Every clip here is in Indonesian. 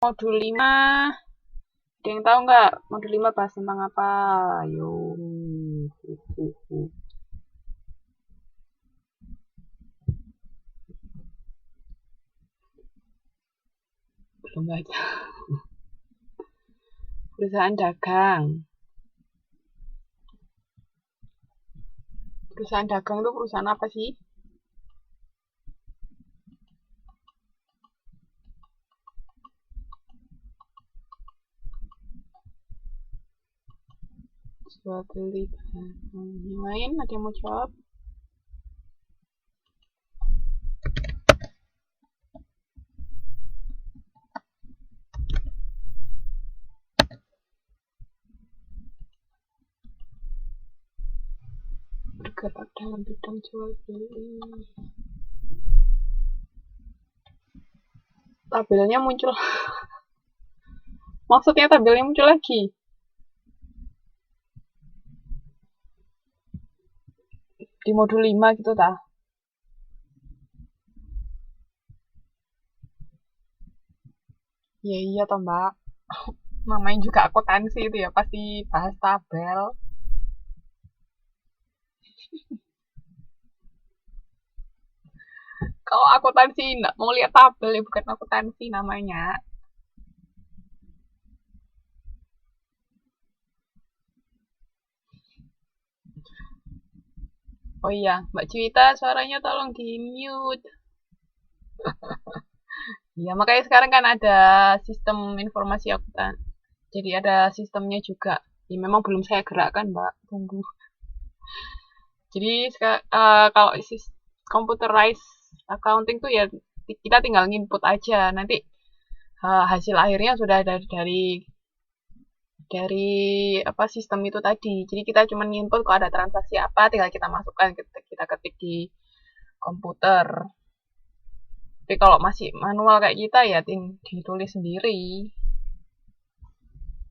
Modul 5, ada yang tahu nggak? Modul 5 bahas tentang apa? Ayo. Belum baca. Perusahaan dagang. Perusahaan dagang itu perusahaan apa sih? Jual beli barang. Yang lain ada yang mau jawab? Bergerak dalam bidang jual beli. Tabelnya muncul. Maksudnya tabelnya muncul lagi. Di modul 5 gitu tah. Iya toh mbak. Namanya juga akuntansi itu ya pasti bahas tabel. Kalau akuntansi nggak mau lihat tabel ya bukan akuntansi namanya. Oh iya, Mbak Cuita suaranya tolong di mute. Ya makanya sekarang kan ada sistem informasi akuntan. Jadi ada sistemnya juga. Ya memang belum saya gerakkan Mbak, tunggu. Jadi kalau computerized accounting tuh ya kita tinggal input aja. Nanti hasil akhirnya sudah dari apa sistem itu tadi. Jadi kita cuma input kalau ada transaksi apa, tinggal kita masukkan, kita ketik di komputer. Tapi kalau masih manual kayak kita ya ditulis sendiri.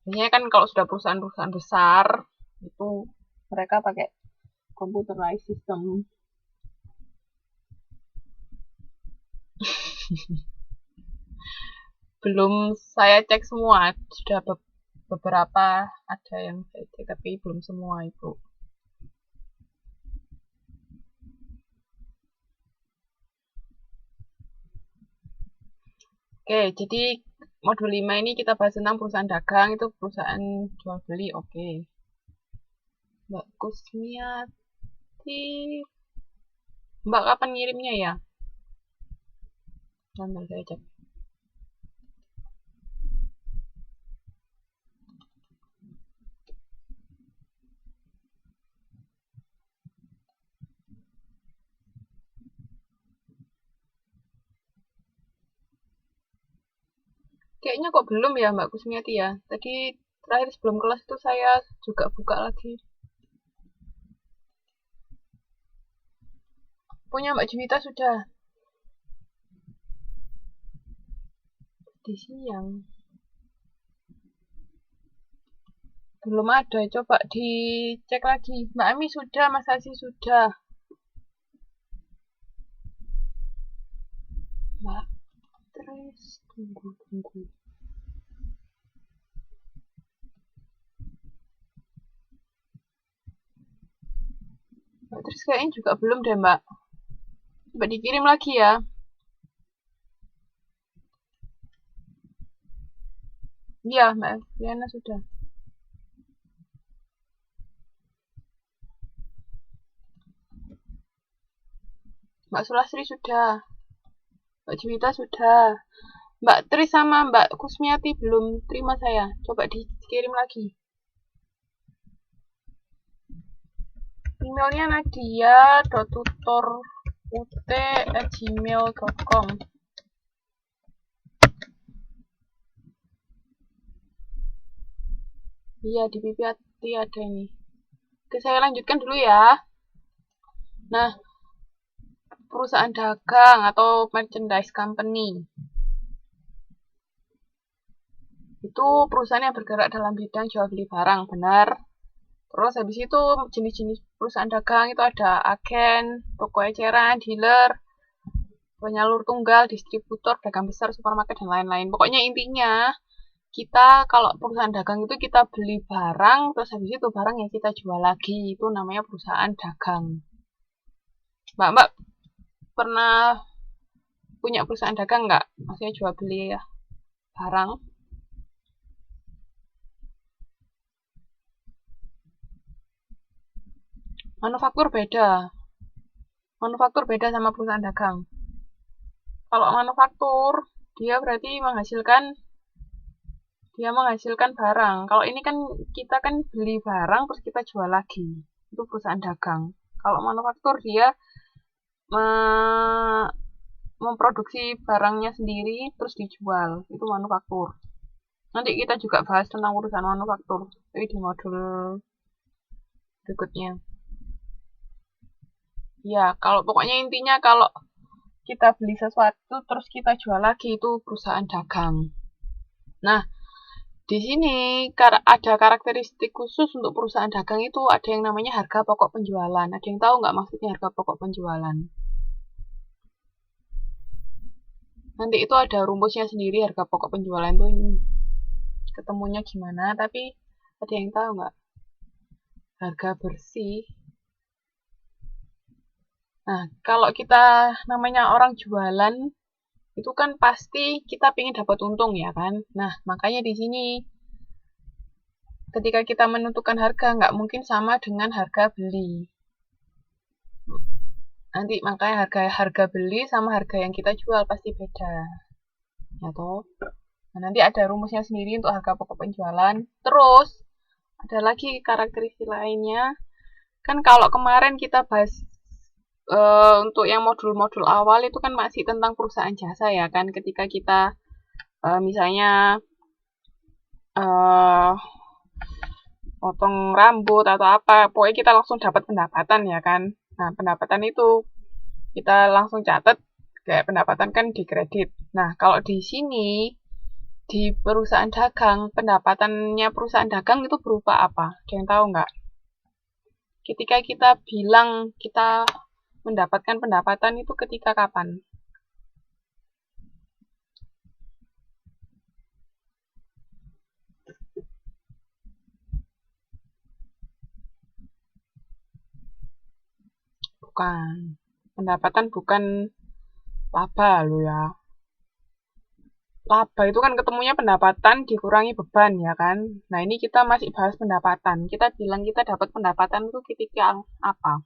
Biasanya kan kalau sudah perusahaan-perusahaan besar itu mereka pakai computerized system. Belum saya cek semua, sudah beberapa ada yang saya cek tapi belum semua itu. Oke, jadi modul 5 ini kita bahas tentang perusahaan dagang, itu perusahaan jual beli, oke. Mbak Kusmiati, Mbak kapan ngirimnya ya? Nanti saya cek. Kayaknya kok belum ya Mbak Kusmiati ya. Tadi terakhir sebelum kelas itu saya juga buka lagi. Punya Mbak Juwita sudah di siang. Belum ada, coba dicek lagi. Mbak Ami sudah, Mas Asi sudah. Mbak Tris, tunggu. Mbak Tris kayaknya juga belum deh Mbak. Coba dikirim lagi ya. Iya Mbak Fiana sudah. Mbak Sulastri sudah. Mbak Juwita sudah. Mbak Tris sama Mbak Kusmiati belum terima saya. Coba dikirim lagi. Emailnya nadia.tutorut@gmail.com. Iya, di PPT ada ini. Oke, saya lanjutkan dulu ya. Nah, perusahaan dagang atau merchandise company. Itu perusahaan yang bergerak dalam bidang jual beli barang, benar. Terus habis itu jenis-jenis perusahaan dagang itu ada agen, toko eceran, dealer, penyalur tunggal, distributor, dagang besar, supermarket, dan lain-lain. Pokoknya intinya, kita kalau perusahaan dagang itu kita beli barang, terus habis itu barang yang kita jual lagi, itu namanya perusahaan dagang. Mbak pernah punya perusahaan dagang nggak? Maksudnya jual beli ya barang. Manufaktur beda. Manufaktur beda sama perusahaan dagang. Kalau manufaktur, dia berarti menghasilkan barang. Kalau ini kan kita kan beli barang terus kita jual lagi. Itu perusahaan dagang. Kalau manufaktur dia memproduksi barangnya sendiri terus dijual. Itu manufaktur. Nanti kita juga bahas tentang perusahaan manufaktur. Tapi di modul berikutnya. Ya, kalau pokoknya intinya kalau kita beli sesuatu terus kita jual lagi itu perusahaan dagang. Nah, di sini ada karakteristik khusus untuk perusahaan dagang itu ada yang namanya harga pokok penjualan. Ada yang tahu nggak maksudnya harga pokok penjualan? Nanti itu ada rumusnya sendiri harga pokok penjualan itu ketemunya gimana. Tapi ada yang tahu nggak? Harga bersih. Nah, kalau kita namanya orang jualan, itu kan pasti kita ingin dapat untung ya kan. Nah, makanya di sini ketika kita menentukan harga nggak mungkin sama dengan harga beli. Nanti makanya harga beli sama harga yang kita jual pasti beda. Ya toh? Nah, nanti ada rumusnya sendiri untuk harga pokok penjualan. Terus ada lagi karakteristik lainnya. Kan kalau kemarin kita bahas untuk yang modul-modul awal itu kan masih tentang perusahaan jasa ya kan, ketika kita misalnya potong rambut atau apa, pokoknya kita langsung dapat pendapatan ya kan. Nah, pendapatan itu kita langsung catat kayak pendapatan kan di kredit. Nah, kalau di sini di perusahaan dagang, pendapatannya perusahaan dagang itu berupa apa? Ada yang tahu nggak? Ketika kita bilang kita mendapatkan pendapatan itu ketika kapan? Bukan. Pendapatan bukan laba loh ya. Laba itu kan ketemunya pendapatan dikurangi beban ya kan. Nah, ini kita masih bahas pendapatan. Kita bilang kita dapat pendapatan itu ketika apa?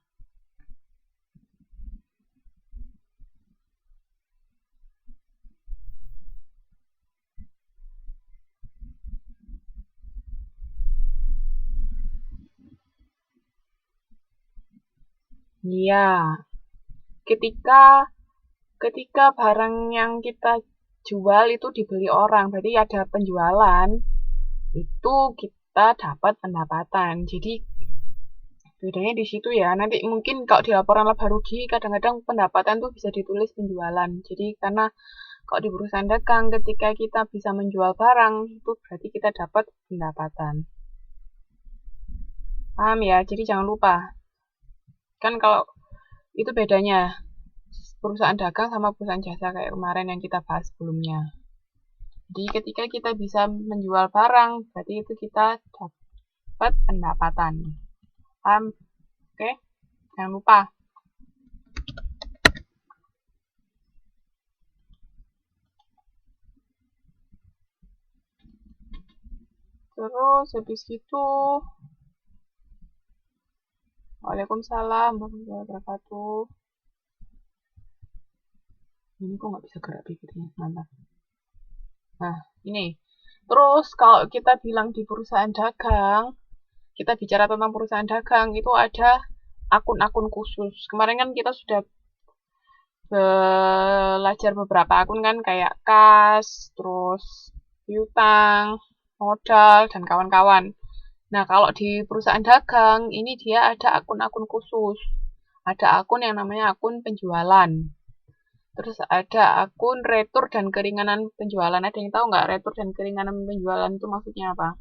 Iya, ketika barang yang kita jual itu dibeli orang, berarti ada penjualan, itu kita dapat pendapatan. Jadi bedanya di situ ya. Nanti mungkin kalau di laporan laba rugi kadang-kadang pendapatan tuh bisa ditulis penjualan. Jadi karena kalau di perusahaan dagang ketika kita bisa menjual barang itu berarti kita dapat pendapatan. Paham ya? Jadi jangan lupa. Kan kalau itu bedanya perusahaan dagang sama perusahaan jasa kayak kemarin yang kita bahas sebelumnya. Jadi ketika kita bisa menjual barang, berarti itu kita dapat pendapatan. Paham? Oke? Jangan lupa. Terus habis itu Waalaikumsalam warahmatullahi wabarakatuh. Ini kok nggak bisa gerak bibirnya, mantap. Nah, ini. Terus kalau kita bilang di perusahaan dagang, kita bicara tentang perusahaan dagang, itu ada akun-akun khusus. Kemarin kan kita sudah belajar beberapa akun kan, kayak kas, terus piutang, modal, dan kawan-kawan. Nah, kalau di perusahaan dagang, ini dia ada akun-akun khusus. Ada akun yang namanya akun penjualan. Terus ada akun retur dan keringanan penjualan. Ada yang tahu nggak retur dan keringanan penjualan itu maksudnya apa?